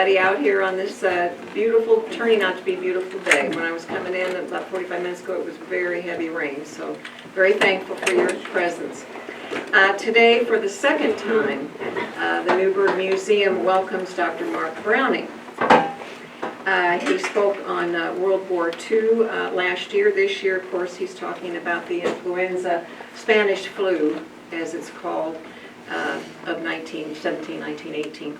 everybody out here on this beautiful, turning out to be beautiful day. When I was coming in about 45 minutes ago, it was very heavy rain, so very thankful for your presence. Today, for the second time, the Newburgh Museum welcomes Dr. Mark Browning. He spoke on World War II last year. This year, of course, he's talking about the influenza, Spanish flu, as it's called, of 1917, 1918.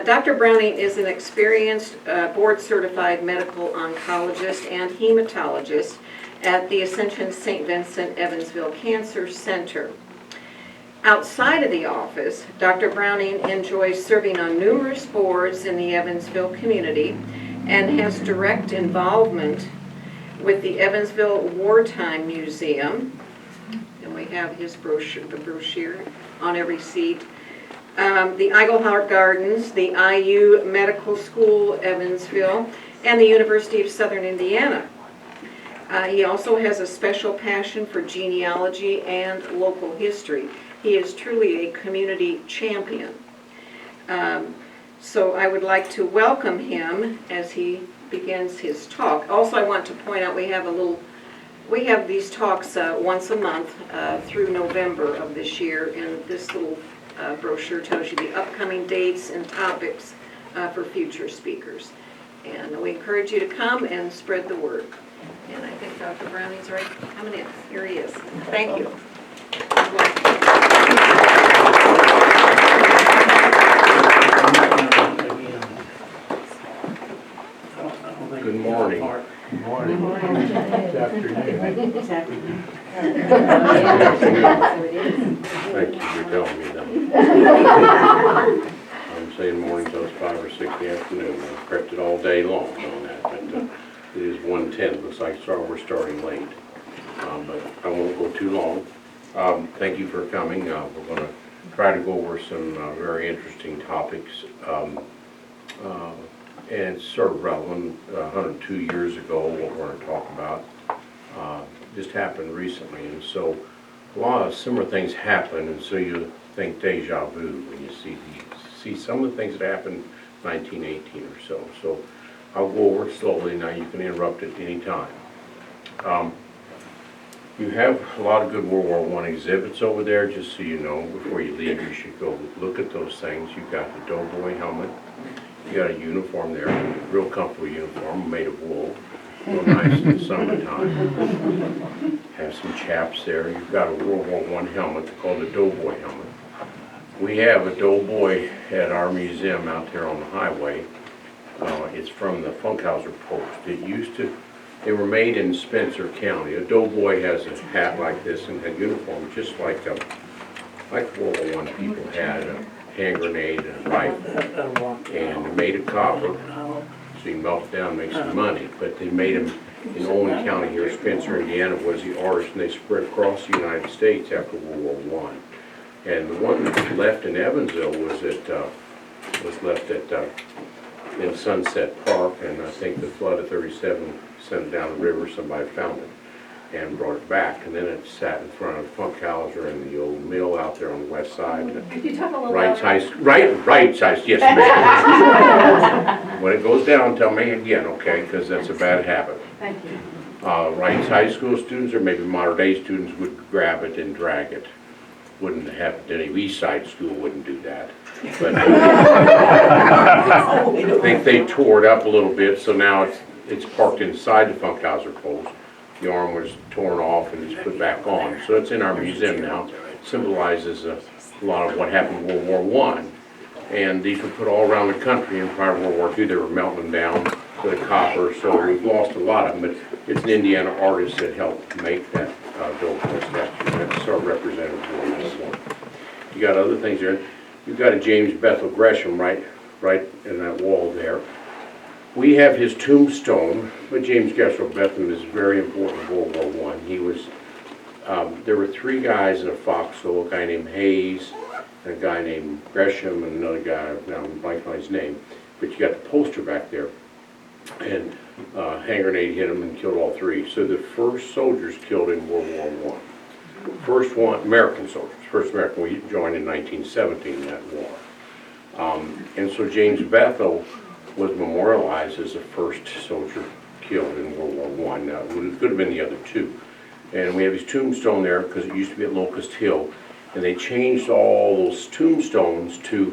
Dr. Browning is an experienced board-certified medical oncologist and hematologist at the Ascension St. Vincent Evansville Cancer Center. Outside of the office, Dr. Browning enjoys serving on numerous boards in the Evansville community and has direct involvement with the Evansville Wartime Museum, and we have his brochure, the brochure on every seat, the Eigelhart Gardens, the IU Medical School, Evansville, and the University of Southern Indiana. He also has a special passion for genealogy and local history. He is truly a community champion. So I would like to welcome him as he begins his talk. Also, I want to point out we have these talks once a month through November of this year, and this little brochure tells you the upcoming dates and topics for future speakers. And we encourage you to come and spread the word. And I think Dr. Browning's right coming in. Here he is. Thank you. Good morning. Good morning. Good afternoon. Good afternoon. Thank you for telling me that. I'm saying morning, so it's 5 or 6 in the afternoon. I've prepped it all day long on that, but it is 1:10. Looks like we're starting late, but I won't go too long. Thank you for coming. We're going to try to go over some very interesting topics. And it's sort of relevant. 102 years ago, what we're going to talk about just happened recently, and so a lot of similar things happen, and so you think deja vu when you see some of the things that happened in 1918 or so. So I'll go over it slowly. Now you can interrupt at any time. You have a lot of good World War I exhibits over there, just so you know. Before you leave, you should go look at those things. You've got the doughboy helmet. You got a uniform there, a real comfortable uniform made of wool, real nice in the summertime. Have some chaps there. You've got a World War I helmet called the doughboy helmet. We have a doughboy at our museum out there on the highway. It's from the Funkhauser post. They were made in Spencer County. A doughboy has a hat like this and a uniform just like World War I people had. A hand grenade and a rifle, and they're made of copper, so you melt it down and make some money. But they made them in Owen County here. Spencer, Indiana was the origin. They spread across the United States after World War I. And the one that left in Evansville was left in Sunset Park, and I think the flood of 37 sent it down the river. Somebody found it and brought it back, and then it sat in front of Funkhauser and the old mill out there on the west side. Could you talk a little Right size, yes, ma'am. When it goes down, tell me again, okay, because that's a bad habit. Thank you. Wrights High School students, or maybe modern day students, would grab it and drag it. Wouldn't happen to any East Side school wouldn't do that. But I think they tore it up a little bit, so now it's parked inside the Funkhauser post. The arm was torn off and it's put back on. So it's in our museum now. It symbolizes a lot of what happened in World War I. And these were put all around the country, and prior to World War II they were melting down to the copper, so we've lost a lot of them. But it's an Indiana artist that helped make that doughboy statue. That's sort of representative of World War I. You got other things there. You've got a James Bethel Gresham right in that wall there. We have his tombstone, but James Bethel is very important in World War I. He was, there were 3 guys in a foxhole, a guy named Hayes, and a guy named Gresham, and another guy, now I'm blanking on his name, but you got the poster back there, and hand grenade hit him and killed all 3. So the first soldiers killed in World War I. First one, American soldiers, first American, we joined in 1917 in that war. And so James Bethel was memorialized as the first soldier killed in World War I. Now, it could have been the other two. And we have his tombstone there because it used to be at Locust Hill. And they changed all those tombstones to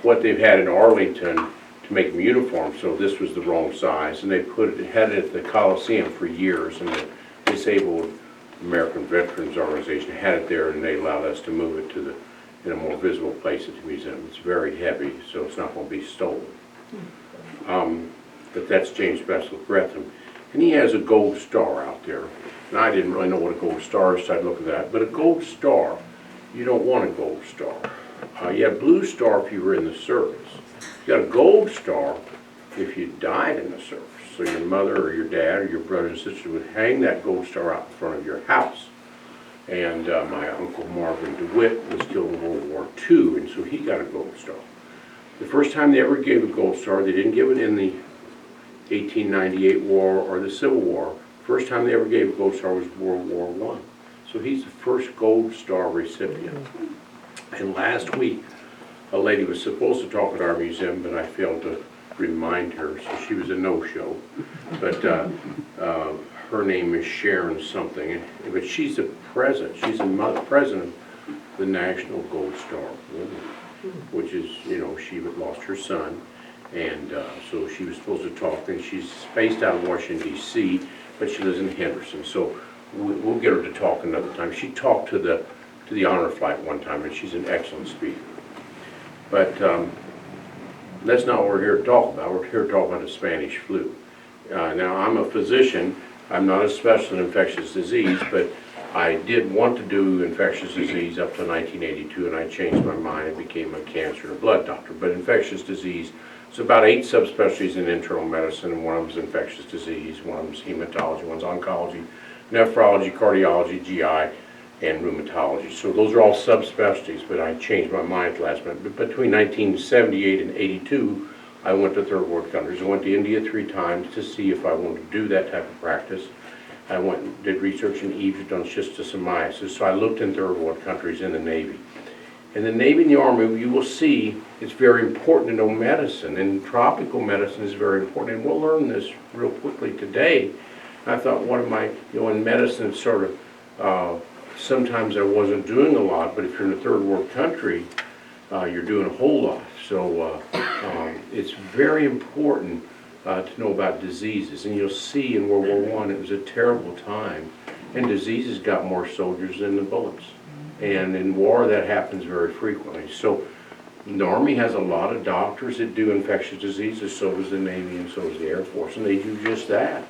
what they've had in Arlington to make them uniform. So this was the wrong size. And they had it at the Coliseum for years. And the Disabled American Veterans Organization had it there, and they allowed us to move it to in a more visible place at the museum. It's very heavy, so it's not going to be stolen. But that's James Bethel Gretham. And he has a gold star out there. And I didn't really know what a gold star is, so I'd look at that. But a gold star, you don't want a gold star. You have blue star if you were in the service. You got a gold star if you died in the service. So your mother or your dad or your brother and sister would hang that gold star out in front of your house. And my Uncle Marvin DeWitt was killed in World War II, and so he got a gold star. The first time they ever gave a gold star, they didn't give it in the 1898 war or the Civil War. First time they ever gave a gold star was World War I. So he's the first gold star recipient. And last week, a lady was supposed to talk at our museum, but I failed to remind her, so she was a no-show. But her name is Sharon something, but she's the president. She's the president of the National Gold Star, which is, you know, she had lost her son, and so she was supposed to talk, and she's based out of Washington, D.C., but she lives in Henderson, so we'll get her to talk another time. She talked to the honor flight one time, and she's an excellent speaker. But that's not what we're here to talk about. We're here to talk about the Spanish flu. Now, I'm a physician. I'm not a specialist in infectious disease, but I did want to do infectious disease up to 1982, and I changed my mind and became a cancer and a blood doctor. But infectious disease, it's about 8 subspecialties in internal medicine, and one of them is infectious disease, one of them is hematology, one's oncology, nephrology, cardiology, GI, and rheumatology. So those are all subspecialties, but I changed my mind at the last minute. But between 1978 and 82, I went to third world countries. I went to India 3 times to see if I wanted to do that type of practice. I went and did research in Egypt on schistosomiasis. So I looked in third world countries in the Navy. In the Navy and the Army, you will see it's very important to know medicine, and tropical medicine is very important. And we'll learn this real quickly today. I thought, what am I, you know, in medicine, sort of, sometimes I wasn't doing a lot, but if you're in a third world country, you're doing a whole lot. So it's very important to know about diseases. And you'll see in World War I, it was a terrible time, and diseases got more soldiers than the bullets. And in war, that happens very frequently. So the Army has a lot of doctors that do infectious diseases, so does the Navy and so does the Air Force, and they do just that.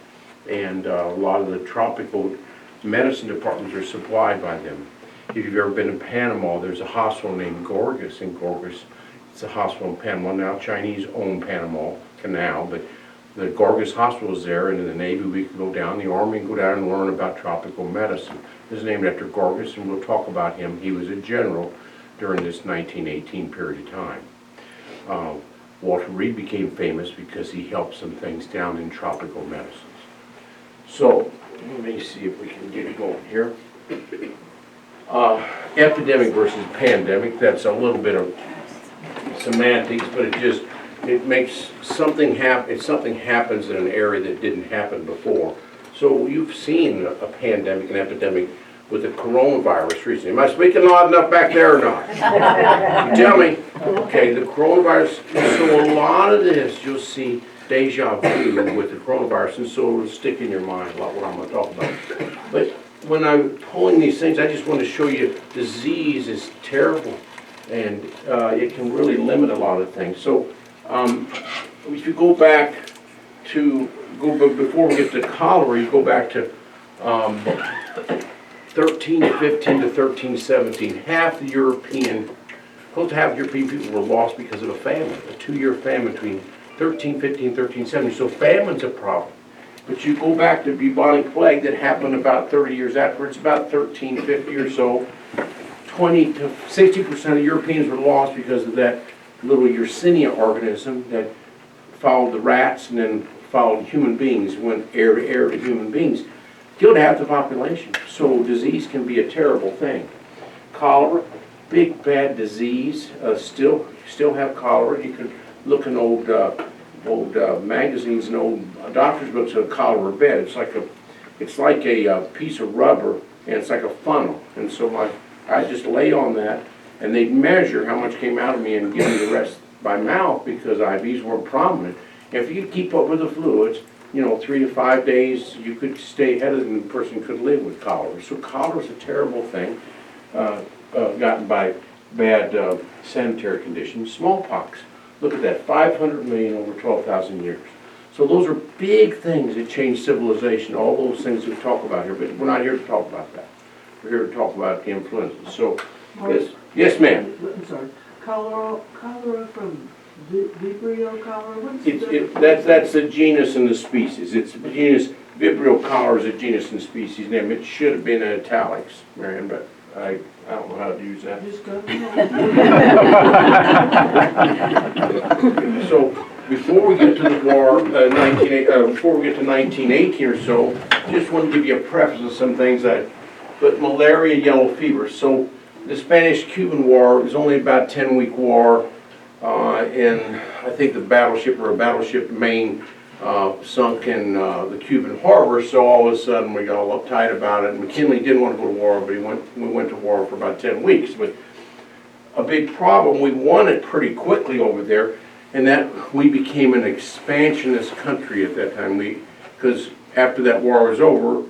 And a lot of the tropical medicine departments are supplied by them. If you've ever been in Panama, there's a hospital named Gorgas, and Gorgas, it's a hospital in Panama. Now Chinese own Panama Canal, but the Gorgas Hospital is there, and in the Navy we can go down, the Army can go down and learn about tropical medicine. It's named after Gorgas, and we'll talk about him. He was a general during this 1918 period of time. Walter Reed became famous because he helped some things down in tropical medicines. So, let me see if we can get it going here. Epidemic versus pandemic, that's a little bit of semantics, but it makes something happen. If something happens in an area that didn't happen before. So you've seen a pandemic, an epidemic with the coronavirus recently. Am I speaking loud enough back there or not? You tell me. Okay, the coronavirus, so a lot of this you'll see deja vu with the coronavirus, and so it'll stick in your mind a lot what I'm going to talk about. But when I'm pulling these things, I just want to show you disease is terrible, and it can really limit a lot of things. So if you go back to, before we get to cholera, you go back to 1315 to 1317. Half the European, close to half the European people were lost because of a famine, a 2-year famine between 1315 and 1370. So famine's a problem. But you go back to bubonic plague that happened about 30 years afterwards, about 1350 or so. 20 to 60% of Europeans were lost because of that little Yersinia organism that followed the rats and then followed human beings, went air to air to human beings. Killed half the population. So disease can be a terrible thing. Cholera, big bad disease, still still have cholera. You can look in old magazines and old doctor's books of a cholera bed. It's like a piece of rubber, and it's like a funnel. And so I just lay on that, and they'd measure how much came out of me and give me the rest by mouth because IVs weren't prominent. If you could keep up with the fluids, 3 to 5 days, you could stay ahead of them, and the person could live with cholera. So cholera is a terrible thing, gotten by bad sanitary conditions. Smallpox, look at that, 500 million over 12,000 years. So those are big things that change civilization, all those things we talk about here, but we're not here to talk about that. We're here to talk about influenza. So, yes ma'am. I'm sorry, cholera from Vibrio cholera? That's a genus and the species. It's genus, Vibrio cholera is a genus and species name. It should have been in italics, Marion, but I don't know how to use that. Just go. So before we get to the war, before we get to 1918 or so, just want to give you a preface of some things but malaria, yellow fever. So the Spanish-Cuban War was only about a 10-week war, and I think the battleship Maine sunk in the Cuban harbor, so all of a sudden we got all uptight about it. McKinley didn't want to go to war, but we went to war for about 10 weeks. But a big problem, we won it pretty quickly over there, and that we became an expansionist country at that time. Because after that war was over,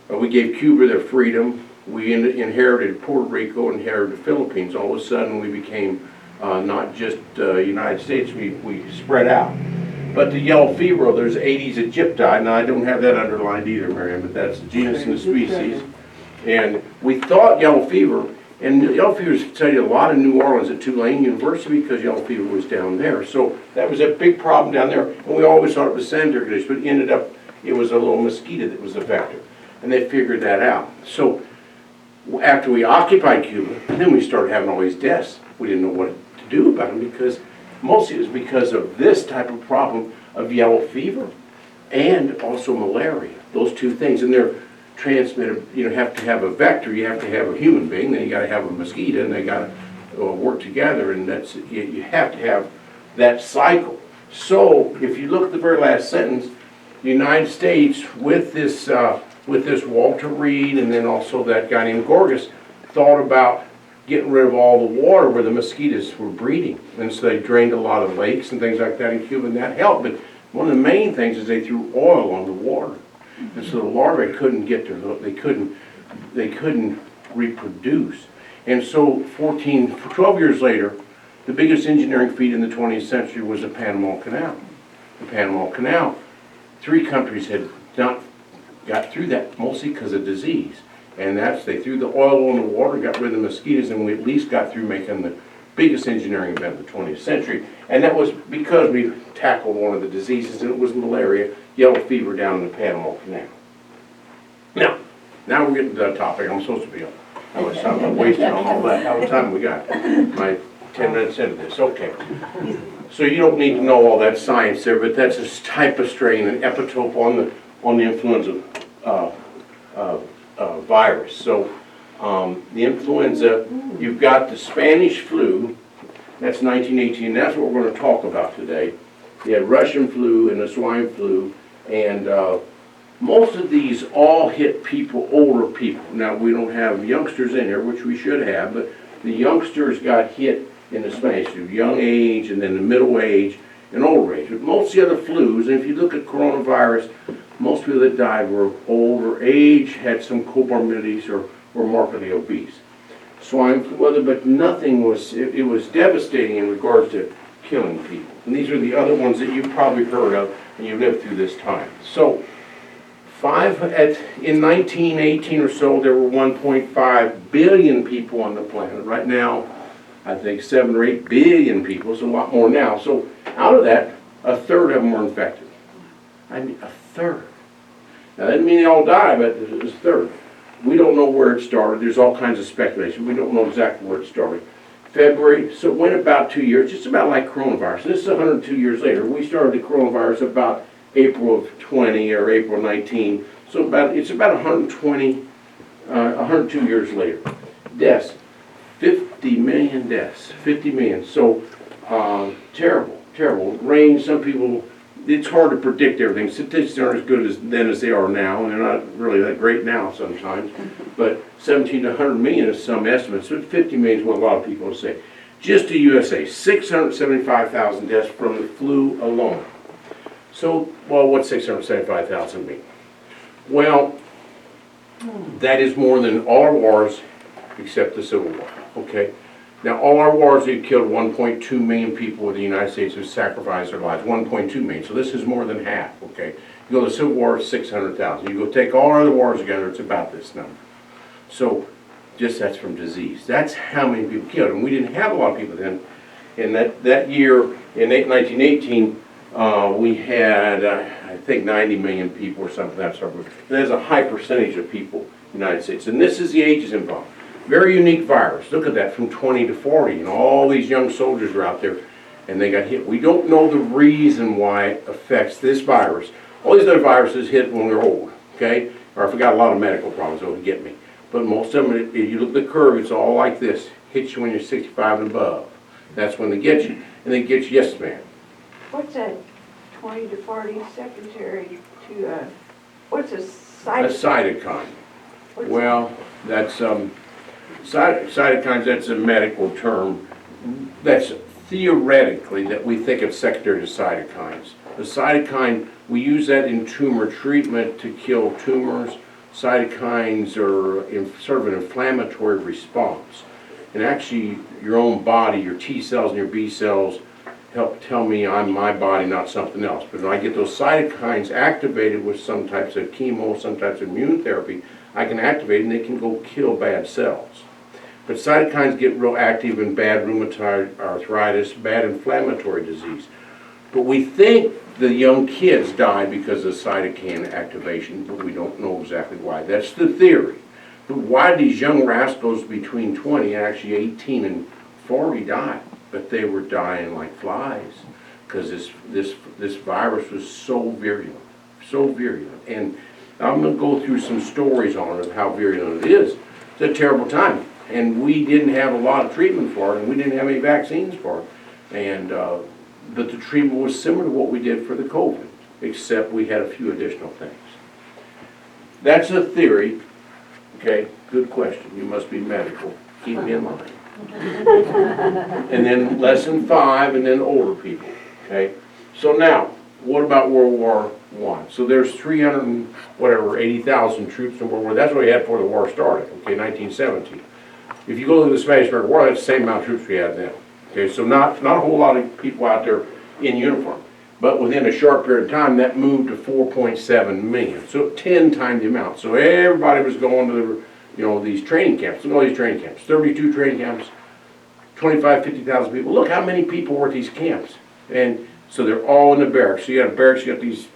we gave Cuba their freedom. We inherited Puerto Rico, inherited the Philippines. All of a sudden we became not just United States, we spread out. But the yellow fever, there's Aedes aegypti. Now I don't have that underlined either, Marianne, but that's the genus and the species. And we thought yellow fever, and yellow fever is studied a lot in New Orleans at Tulane University because yellow fever was down there. So that was a big problem down there, and we always thought it was sanitary conditions, but it ended up it was a little mosquito that was the vector. And they figured that out. So after we occupied Cuba, then we started having all these deaths. We didn't know what to do about them because mostly it was because of this type of problem of yellow fever and also malaria. Those two things, and they're transmitted. You have to have a vector, you have to have a human being, then you got to have a mosquito, and they got to work together, and that's you have to have that cycle. So if you look at the very last sentence, the United States with this Walter Reed and then also that guy named Gorgas thought about getting rid of all the water where the mosquitoes were breeding. And so they drained a lot of lakes and things like that in Cuba, and that helped. But one of the main things is they threw oil on the water. And so the larvae couldn't get there, they couldn't reproduce. And so 12 years later, the biggest engineering feat in the 20th century was the Panama Canal. The Panama Canal, 3 countries had not got through that, mostly because of disease. And they threw the oil on the water, got rid of the mosquitoes, and we at least got through making the biggest engineering event of the 20th century. And that was because we tackled one of the diseases, and it was malaria, yellow fever down in the Panama Canal. Now we're getting to that topic I'm supposed to be on. How much time I'm wasting on all that? How much time we got? My 10 minutes into this, okay. So you don't need to know all that science there, but that's a type of strain, an epitope on the influenza virus. So the influenza, you've got the Spanish flu, that's 1918, that's what we're going to talk about today. You had Russian flu and the swine flu, and most of these all hit people, older people. Now we don't have youngsters in here, which we should have, but the youngsters got hit in the Spanish flu, young age and then the middle age and older age. But most of the other flus, and if you look at coronavirus, most people that died were older age, had some comorbidities, or were markedly obese. Swine flu, but nothing was, it was devastating in regards to killing people. And these are the other ones that you've probably heard of and you lived through this time. So, in 1918 or so, there were 1.5 billion people on the planet. Right now, I think 7 or 8 billion people, it's a lot more now. So, out of that, a third of them were infected. I mean, a third. Now, that doesn't mean they all died, but it was a third. We don't know where it started. There's all kinds of speculation. We don't know exactly where it started. February, so it went about 2 years, just about like coronavirus. This is 102 years later. We started the coronavirus about April of 20 or April 19. So it's about 102 years later. Deaths, 50 million deaths, 50 million. So Terrible, terrible. Rain, some people, it's hard to predict everything. Statistics aren't as good as then as they are now, and they're not really that great now sometimes. But 17 to 100 million is some estimates, but 50 million is what a lot of people say. Just the USA, 675,000 deaths from the flu alone. So, well, what's 675,000 mean? Well, that is more than all our wars except the Civil War, okay? Now, all our wars, we've killed 1.2 million people in the United States who sacrificed their lives, 1.2 million. So this is more than half, okay? You go to the Civil War, it's 600,000. You go take all our other wars together, it's about this number. So, just that's from disease. That's how many people killed. And we didn't have a lot of people then. And that year, in 1918, we had, I think, 90 million people or something of that sort. There's a high percentage of people in the United States. And this is the ages involved. Very unique virus. Look at that, from 20 to 40. And all these young soldiers are out there, and they got hit. We don't know the reason why it affects this virus. All these other viruses hit when we're old, okay? Or if we got a lot of medical problems, that would get me. But most of them, if you look at the curve, it's all like this. Hits you when you're 65 and above. That's when they get you. And they get you, yes, ma'am. What's that 20 to 40 secondary to, what's a A cytokine? cytokine. Well, that's, cytokines, that's a medical term. That's theoretically that we think of secondary to cytokines. The cytokine, we use that in tumor treatment to kill tumors. Cytokines are sort of an inflammatory response. And actually, your own body, your T cells and your B cells help tell me I'm my body, not something else. But when I get those cytokines activated with some types of chemo, some types of immune therapy, I can activate and they can go kill bad cells. But cytokines get real active in bad rheumatoid arthritis, bad inflammatory disease. But we think the young kids die because of cytokine activation, but we don't know exactly why. That's the theory. But why did these young rascals between 20 and actually 18 and 40 die? But they were dying like flies because this virus was so virulent, so virulent. And I'm going to go through some stories on it of how virulent it is. It's a terrible time. And we didn't have a lot of treatment for it, and we didn't have any vaccines for it. And but the treatment was similar to what we did for the COVID, except we had a few additional things. That's a theory. Okay, good question. You must be medical. Keep me in line. And then lesson 5, and then older people. Okay, so now, what about World War I? So there's 80,000 troops in World War. That's what we had before the war started. Okay, 1917. If you go to the Spanish-American War, that's the same amount of troops we had then. Okay, so not a whole lot of people out there in uniform. But within a short period of time, that moved to 4.7 million. So 10 times the amount. So everybody was going to these training camps. Look at all these training camps. 32 training camps, 25, 50,000 people. Look how many people were at these camps. And so they're all in the barracks. So you got a barracks, you got these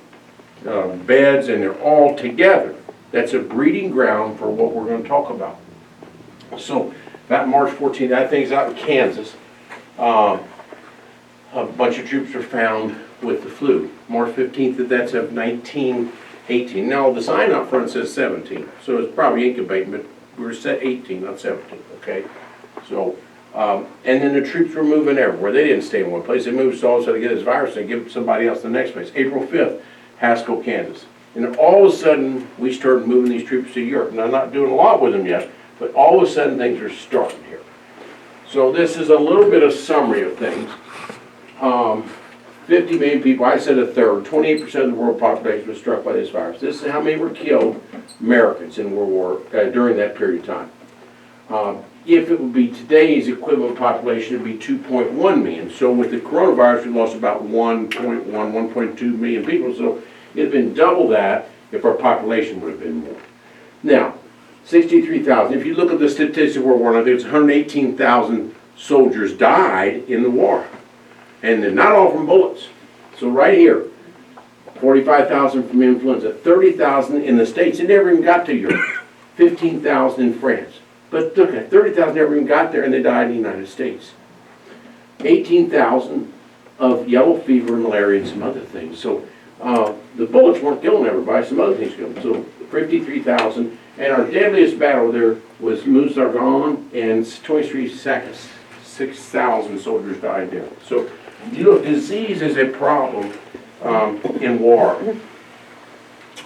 beds, and they're all together. That's a breeding ground for what we're going to talk about. So that March 14th, that thing's out in Kansas. A bunch of troops were found with the flu. March 15th, that's of 1918. Now the sign up front says 17, so it's probably incubating, but we're set 18, not 17, okay? So, and then the troops were moving everywhere. They didn't stay in one place. They moved so also to get this virus and give it to somebody else in the next place. April 5th, Haskell, Kansas. And all of a sudden, we started moving these troops to Europe. Now, I'm not doing a lot with them yet, but all of a sudden, things are starting here. So this is a little bit of summary of things. 50 million people, I said a third, 28% of the world population was struck by this virus. This is how many were killed, Americans, in World War, during that period of time. If it would be today's equivalent population, it would be 2.1 million. So with the coronavirus, we lost about 1.1, 1.2 million people. So it would have been double that if our population would have been more. Now, 63,000. If you look at the statistics of World War I, think it's 118,000 soldiers died in the war. And they're not all from bullets. So right here, 45,000 from influenza, 30,000 in the States. It never even got to Europe. 15,000 in France. But look at 30,000 never even got there, and they died in the United States. 18,000 of yellow fever and malaria and some other things. So the bullets weren't killing everybody, some other things killed them. So 53,000. And our deadliest battle there was Moose-Argonne and 23 6,000 soldiers died there. So, you know, disease is a problem in war.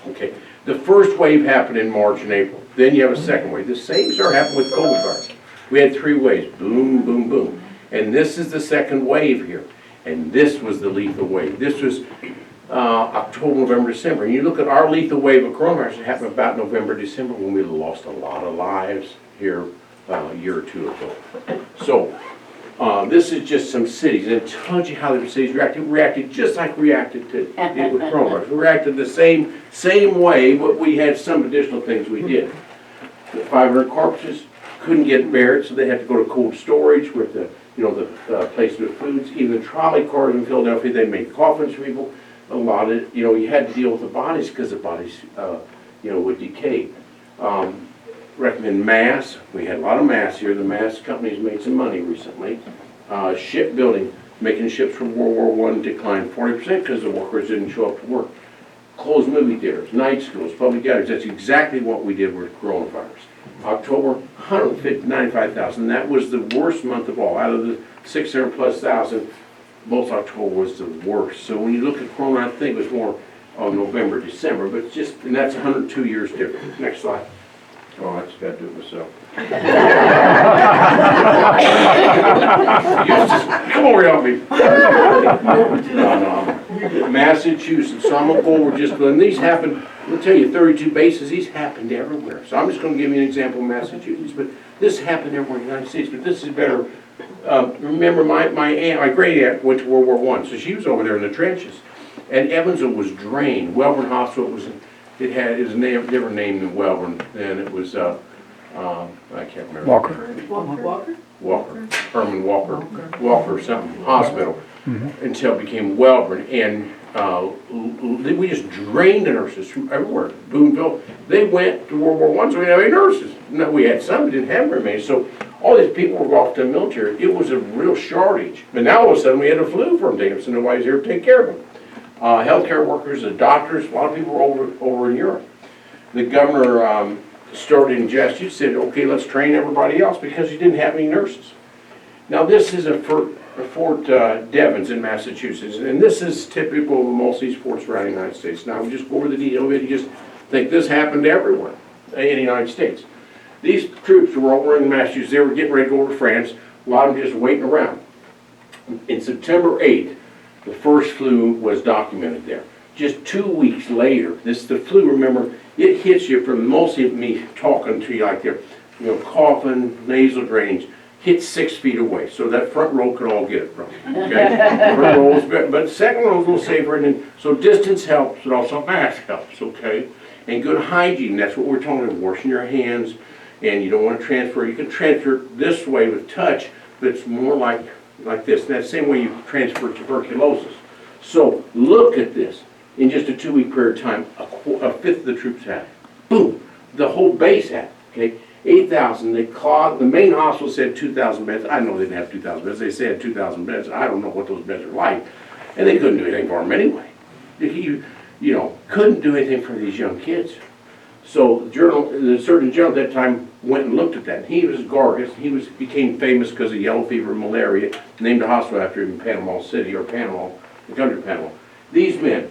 Okay, the first wave happened in March and April. Then you have a second wave. The same started happening with COVID virus. We had 3 waves, boom, boom, boom. And this is the second wave here. And this was the lethal wave. This was October, November, December. And you look at our lethal wave of coronavirus, it happened about November, December, when we lost a lot of lives here a year or 2 ago. So this is just some cities, and it tells you how the cities reacted. We reacted just like we reacted to it with coronavirus. We reacted the same way, but we had some additional things we did. The 500 corpses couldn't get buried, so they had to go to cold storage with the placement of foods. Even the trolley cars in Philadelphia, they made coffins for people. A lot of, you had to deal with the bodies because the bodies, would decay. Recommend masks. We had a lot of masks here. The mask companies made some money recently. Shipbuilding, making ships from World War I declined 40% because the workers didn't show up to work. Closed movie theaters, night schools, public gatherings. That's exactly what we did with coronavirus. October, 195,000. That was the worst month of all. Out of the 600+ thousand, most October was the worst. So when you look at corona, I think it was more November, December, but and that's 102 years different. Next slide. Oh, I just got to do it myself. Come over here, help me. No. Massachusetts, some of them were just, and these happened, I'll tell you, 32 bases, these happened everywhere. So I'm just going to give you an example of Massachusetts, but this happened everywhere in the United States, but this is better. Remember, my great aunt went to World War I, so she was over there in the trenches. And Evansville was drained. Wellborn Hospital was never named in Wellborn, and it was, I can't remember. Walker. Herman Walker something, hospital, until it became Wellborn. And we just drained the nurses from everywhere. Boonville, they went to World War I, so we didn't have any nurses. No, we had some, we didn't have very many. So all these people were off to the military. It was a real shortage. But now all of a sudden we had a flu for them, so nobody's here to take care of them. Healthcare workers, the doctors, a lot of people were over in Europe. The governor started in Massachusetts, said, okay, let's train everybody else because he didn't have any nurses. Now this is a Fort Devens in Massachusetts, and this is typical of most of these forts around the United States. Now we just go over the detail of it, you just think this happened everywhere in the United States. These troops were over in Massachusetts, they were getting ready to go over to France, a lot of them just waiting around. In September 8th, the first flu was documented there. Just 2 weeks later, the flu, remember, it hits you from mostly me talking to you like there, coughing, nasal drainage, hits 6 feet away. So that front row could all get it from okay? Front row was better, but second row was a little safer. And then, so distance helps, but also mask helps, okay? And good hygiene, that's what we're talking about, washing your hands, and you don't want to transfer. You can transfer this way with touch, but it's more like this. And that's the same way you transfer tuberculosis. So look at this. In just a 2-week period of time, a fifth of the troops had it. Boom! The whole base had it, okay? 8,000. The main hospital said 2,000 beds. I know they didn't have 2,000 beds. They said 2,000 beds. I don't know what those beds are like. And they couldn't do anything for them anyway. Couldn't do anything for these young kids. So the Surgeon General at that time went and looked at that. He was Gargis. He became famous because of yellow fever and malaria. Named a hospital after him in Panama City, or Panama, the country of Panama. These men,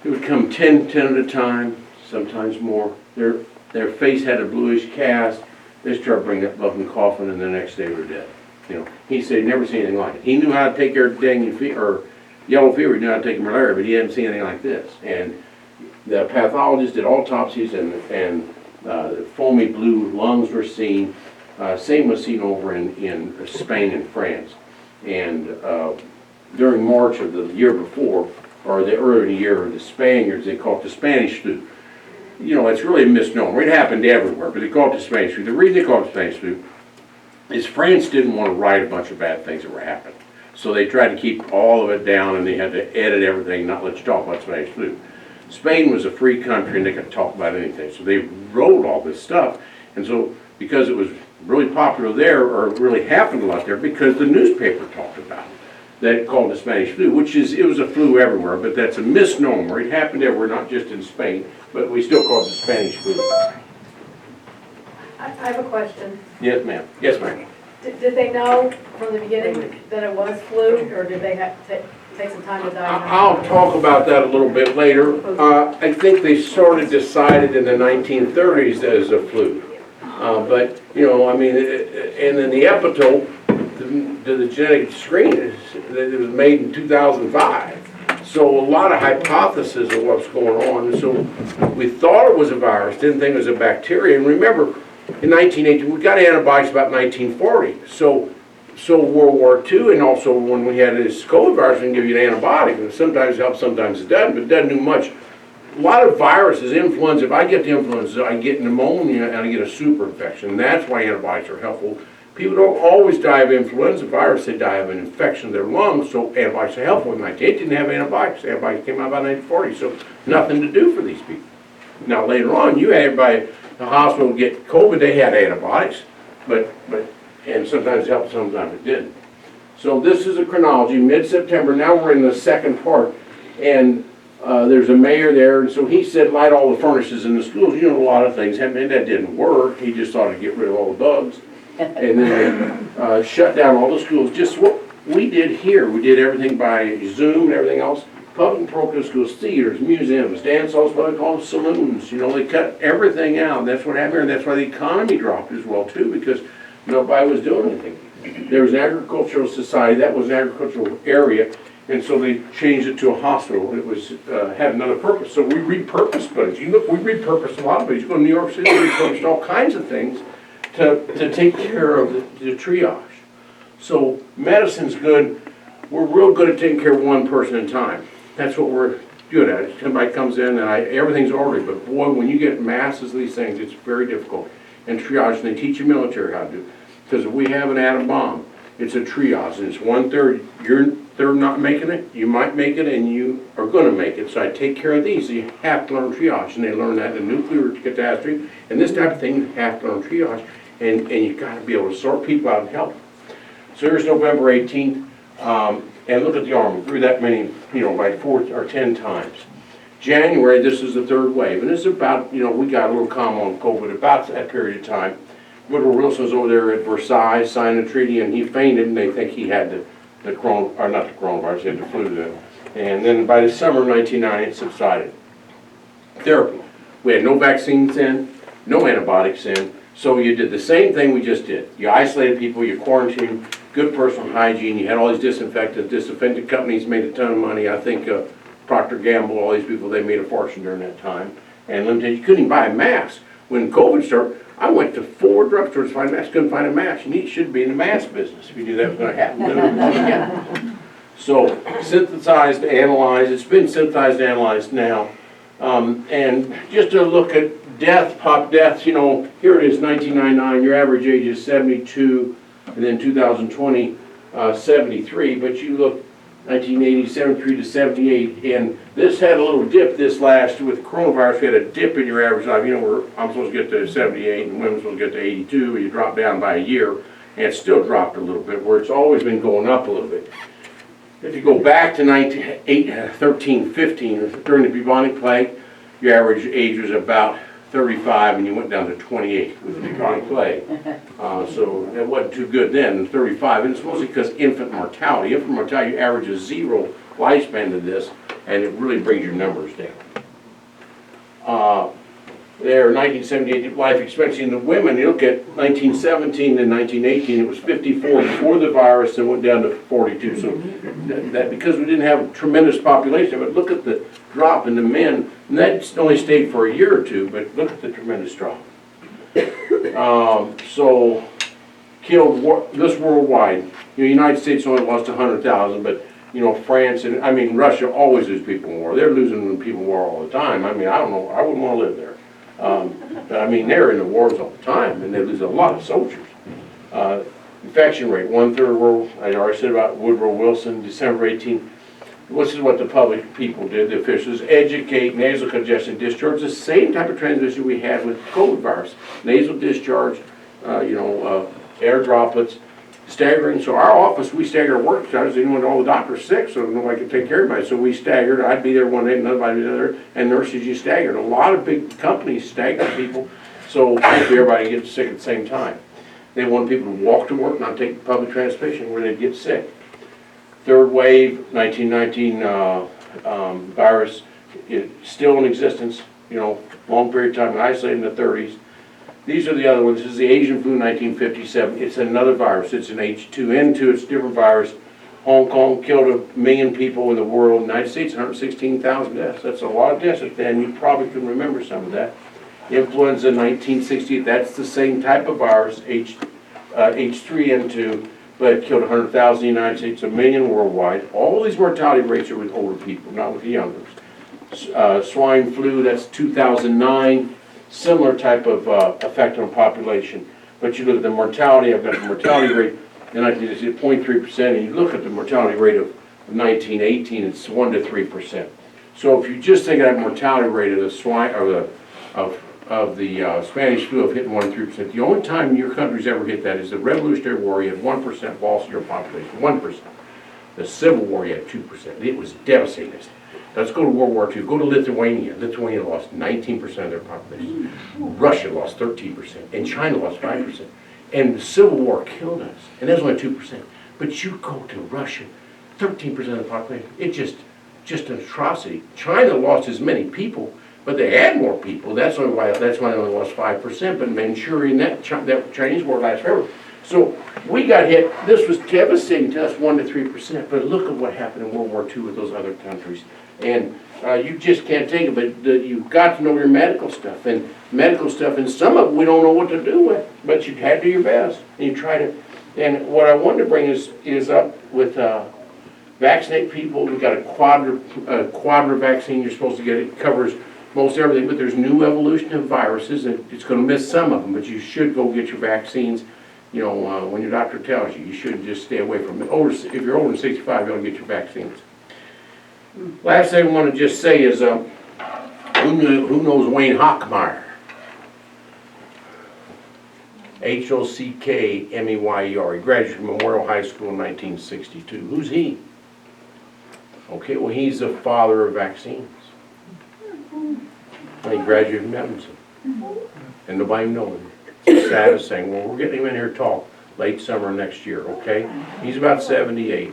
it would come 10 at a time, sometimes more. Their face had a bluish cast. They started bringing up blood and coughing, and the next day were dead. He said he'd never seen anything like it. He knew how to take care of dengue fever, or yellow fever. He knew how to take care of malaria, but he hadn't seen anything like this. And the pathologist did autopsies, and foamy blue lungs were seen. Same was seen over in Spain and France. And during March of the year before, or the early year, the Spaniards, they called it the Spanish flu. It's really a misnomer. It happened everywhere, but they called it the Spanish flu. The reason they called it the Spanish flu is France didn't want to write a bunch of bad things that were happening. So they tried to keep all of it down, and they had to edit everything, not let you talk about Spanish flu. Spain was a free country, and they could talk about anything. So they wrote all this stuff. And so because it was really popular there, or really happened a lot there, because the newspaper talked about it, that called the Spanish flu, it was a flu everywhere, but that's a misnomer. It happened everywhere, not just in Spain, but we still call it the Spanish flu. I have a question. Yes, ma'am. Yes, ma'am. Did they know from the beginning that it was flu, or did they have to take some time to diagnose? I'll talk about that a little bit later. I think they sort of decided in the 1930s that it was a flu. But, you know, I mean, and then the epitope, the genetic screen, it was made in 2005. So a lot of hypotheses of what's going on. And so we thought it was a virus, didn't think it was a bacteria. And remember, in 1918, we got antibiotics about 1940. So World War II, and also when we had this COVID virus, we can give you an antibiotic. And sometimes it helps, sometimes it doesn't, but it doesn't do much. A lot of viruses, influenza, if I get the influenza, I get pneumonia and I get a super infection. That's why antibiotics are helpful. People don't always die of influenza virus, they die of an infection of their lungs, so antibiotics are helpful. In 1908 didn't have antibiotics. Antibiotics came out about 1940, so nothing to do for these people. Now later on, you had everybody in the hospital get COVID, they had antibiotics, and sometimes it helped, sometimes it didn't. So this is a chronology, mid-September, now we're in the second part, and there's a mayor there, and so he said light all the furnaces in the schools. You know, a lot of things happened, that didn't work. He just thought to get rid of all the bugs. And then shut down all the schools. Just what we did here. We did everything by Zoom and everything else. Public and parochial schools, theaters, museums, dance halls, what they call saloons. You know, they cut everything out. That's what happened here, and that's why the economy dropped as well, too, because nobody was doing anything. There was an agricultural society. That was an agricultural area. And so they changed it to a hospital. It was had another purpose. So we repurposed buildings. You look, we repurposed a lot of buildings. You go to New York City, we repurposed all kinds of things to take care of the triage. So medicine's good. We're real good at taking care of one person at a time. That's what we're good at. Somebody comes in and everything's ordered, but boy, when you get masses of these things, it's very difficult. And triage, and they teach your military how to do it. Because if we have an atom bomb, it's a triage, and it's 1/3. They're not making it, you might make it, and you are going to make it. So I take care of these. So you have to learn triage, and they learn that in nuclear catastrophe, and this type of thing, you have to learn triage, and you got to be able to sort people out and help them. So here's November 18th, and look at the Army, grew that many, you know, like 4 or 10 times. January, this is the third wave, and it's about, you know, we got a little calm on COVID about that period of time. Woodrow Wilson was over there at Versailles, signed the treaty, and he fainted, and they think he had the coronavirus, he had the flu then. And then by the summer of 1990, it subsided. Therapy. We had no vaccines in, no antibiotics in, so you did the same thing we just did. You isolated people, you quarantined, good personal hygiene, you had all these disinfectants. Disinfectant companies made a ton of money. I think Procter & Gamble, all these people, they made a fortune during that time. And limited, you couldn't even buy a mask. When COVID started, I went to 4 drugstores to find a mask, couldn't find a mask. You should be in the mask business if you knew that was going to happen. So, synthesized, analyzed, it's been synthesized, analyzed now. And just to look at pop deaths, you know, here it is, 1999, your average age is 72, and then 2020, 73, but you look 1980, 73 to 78, and this had a little dip this last, with coronavirus, we had a dip in your average life. You know, I'm supposed to get to 78, and women's supposed to get to 82, and you drop down by a year, and it still dropped a little bit, where it's always been going up a little bit. If you go back to 13, 15, during the bubonic plague, your average age was about 35, and you went down to 28 with the bubonic plague. So it wasn't too good then, 35, and it's mostly because infant mortality. Infant mortality averages 0 lifespan to this, and it really brings your numbers down. There, 1978 life expectancy in the women, you look at 1917 and 1918, it was 54 before the virus and went down to 42. So that because we didn't have a tremendous population, but look at the drop in the men, and that only stayed for a year or two, but look at the tremendous drop. So killed this worldwide. You know, the United States only lost 100,000, but you know, France and I mean Russia always lose people in war. They're losing people in war all the time. I mean, I don't know, I wouldn't want to live there. But I mean, they're in the wars all the time, and they lose a lot of soldiers. Infection rate, 1/3 world. I already said about Woodrow Wilson, December 18th. This is what the public people did, the officials, educate, nasal congestion discharge, the same type of transmission we had with COVID virus. Nasal discharge, air droplets, staggering. So our office, we staggered work because all the doctors sick, so nobody could take care of anybody. So we staggered. I'd be there one day, nobody would be there, and nurses, you staggered. A lot of big companies staggered people, so hopefully everybody gets sick at the same time. They wanted people to walk to work, not take public transportation where they'd get sick. Third wave, 1919 virus, is still in existence, you know, long period of time, isolated in the 30s. These are the other ones. This is the Asian flu, 1957. It's another virus. It's an H2N2. It's a different virus. Hong Kong killed 1 million people in the world. United States, 116,000 deaths. That's a lot of deaths. And you probably can remember some of that. Influenza, 1968. That's the same type of virus, H3N2, but it killed 100,000 in the United States, 1 million worldwide. All these mortality rates are with older people, not with the younger. Swine flu, that's 2009. Similar type of effect on population. But you look at the mortality, I've got the mortality rate, and I did 0.3%, and you look at the mortality rate of 1918, it's 1 to 3%. So if you just think of that mortality rate of the swine, or the Spanish flu of hitting 1 to 3%, the only time your country's ever hit that is the Revolutionary War. You had 1% loss of your population, 1%. The Civil War, you had 2%. It was devastating. Let's go to World War II. Go to Lithuania. Lithuania lost 19% of their population. Russia lost 13%. And China lost 5%. And the Civil War killed us. And that's only 2%. But you go to Russia, 13% of the population. It's just an atrocity. China lost as many people, but they had more people. That's why they only lost 5%. But Manchuria and that Chinese war lasts forever. So we got hit. This was devastating to us, 1 to 3%. But look at what happened in World War II with those other countries. And you just can't take it, but you've got to know your medical stuff. And some of it we don't know what to do with, but you had to do your best. And you try to, and what I wanted to bring is up with vaccinate people. We've got a quadra vaccine you're supposed to get. It covers most everything, but there's new evolution of viruses, and it's going to miss some of them, but you should go get your vaccines. You know, when your doctor tells you, you shouldn't just stay away from it. If you're older than 65, you ought to get your vaccines. Last thing I want to just say is, who knows Wayne Hockmeyer? Hockmeyer. He graduated from Memorial High School in 1962. Who's he? Okay, well, he's the father of vaccines. And he graduated from Edmondson. And nobody knows him. It's the saddest thing. Well, we're getting him in here to talk late summer next year, okay? He's about 78.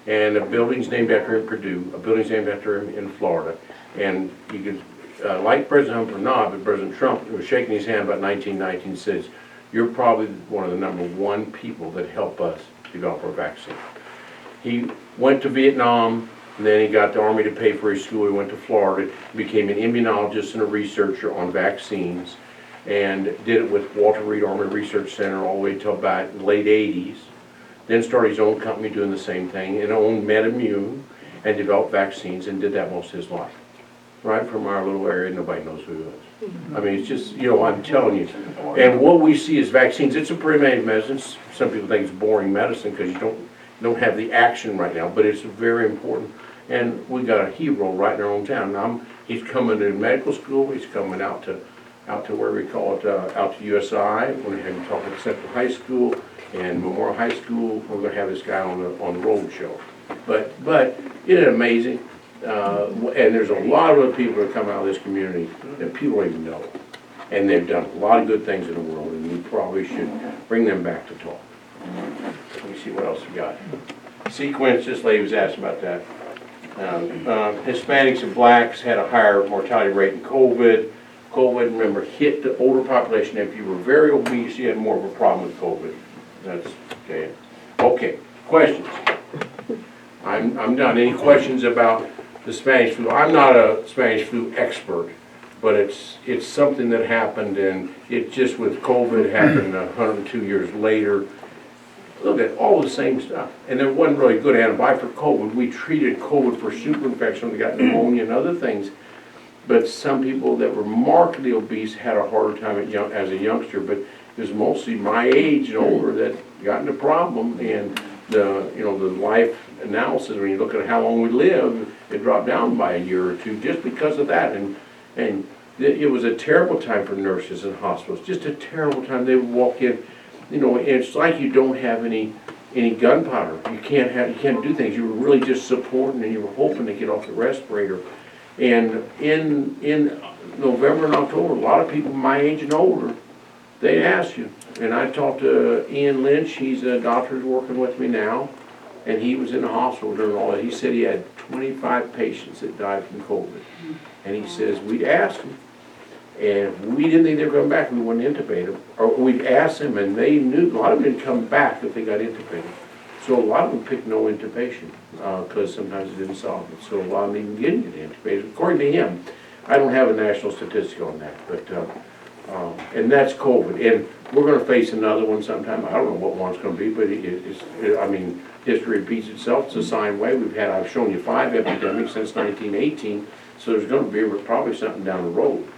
And a building's named after him in Purdue, a building's named after him in Florida. And you could, like President Trump or not, but President Trump was shaking his hand about 1919, says, you're probably one of the #1 people that help us develop our vaccine. He went to Vietnam, and then he got the Army to pay for his school. He went to Florida, became an immunologist and a researcher on vaccines, and did it with Walter Reed Army Research Center all the way till about the late 80s. Then started his own company doing the same thing, and owned MedImmune, and developed vaccines, and did that most of his life. Right from our little area, nobody knows who he was. I mean, it's just, you know, I'm telling you. And what we see is vaccines. It's a preventative medicine. Some people think it's boring medicine because you don't have the action right now, but it's very important. And we got a hero right in our own town. Now, he's coming to medical school. He's coming out to where we call it, out to USI. We're going to have him talk at Central High School and Memorial High School. We're going to have this guy on the road show. But isn't it amazing? And there's a lot of other people that come out of this community that people don't even know. And they've done a lot of good things in the world, and we probably should bring them back to talk. Let me see what else we got. Sequence, this lady was asking about that. Hispanics and blacks had a higher mortality rate in COVID. COVID, remember, hit the older population. If you were very obese, you had more of a problem with COVID. That's okay. Okay, questions? I'm done. Any questions about the Spanish flu? I'm not a Spanish flu expert, but it's something that happened, and it just with COVID happened 102 years later. Look at all the same stuff. And there wasn't really good antibiotic for COVID. We treated COVID for superinfection. We got pneumonia and other things. But some people that were markedly obese had a harder time as a youngster. But it was mostly my age and older that got into problem. And the life analysis, when you look at how long we live, it dropped down by a year or two just because of that. And it was a terrible time for nurses in hospitals. Just a terrible time. They would walk in. It's like you don't have any gunpowder. You can't do things. You were really just supporting, and you were hoping to get off the respirator. And in November and October, a lot of people my age and older They ask you, and I talked to Ian Lynch, he's a doctor who's working with me now, and he was in the hospital during all that. He said he had 25 patients that died from COVID. And he says, we'd ask them, and if we didn't think they were coming back, we wouldn't intubate them. Or we'd ask them, and they knew, a lot of them didn't come back if they got intubated. So a lot of them picked no intubation, because sometimes it didn't solve it. So a lot of them even didn't get intubated, according to him. I don't have a national statistic on that, but, and that's COVID. And we're gonna face another one sometime. I don't know what one it's gonna be, but I mean, history repeats itself. It's a sine wave. I've shown you 5 epidemics since 1918, so there's gonna be probably something down the road.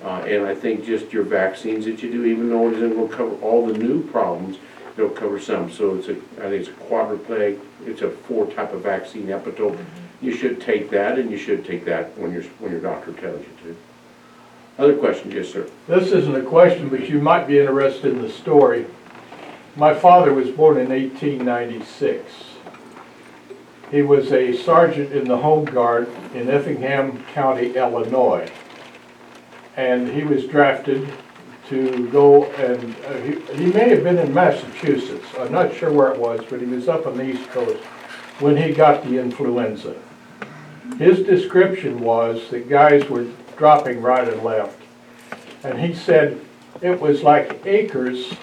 And I think just your vaccines that you do, even though it isn't gonna cover all the new problems, it'll cover some. So I think it's a quadrupleg, it's a 4 type of vaccine epitope. You should take that, and you should take that when your doctor tells you to. Other questions? Yes, sir. This isn't a question, but you might be interested in the story. My father was born in 1896. He was a sergeant in the Home Guard in Effingham County, Illinois. And he was drafted to go, and he may have been in Massachusetts. I'm not sure where it was, but he was up on the East Coast when he got the influenza. His description was that guys were dropping right and left. And he said it was like acres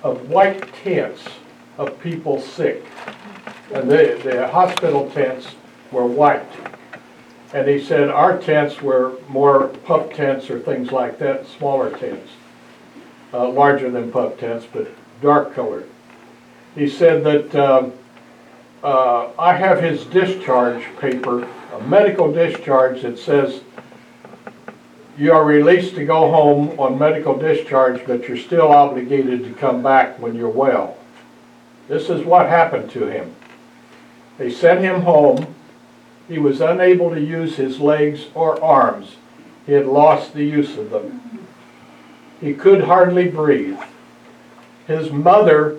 of white tents of people sick. And the hospital tents were white. And he said our tents were more pup tents or things like that, smaller tents. Larger than pup tents, but dark colored. He said that I have his discharge paper, a medical discharge that says you are released to go home on medical discharge, but you're still obligated to come back when you're well. This is what happened to him. They sent him home. He was unable to use his legs or arms. He had lost the use of them. He could hardly breathe. His mother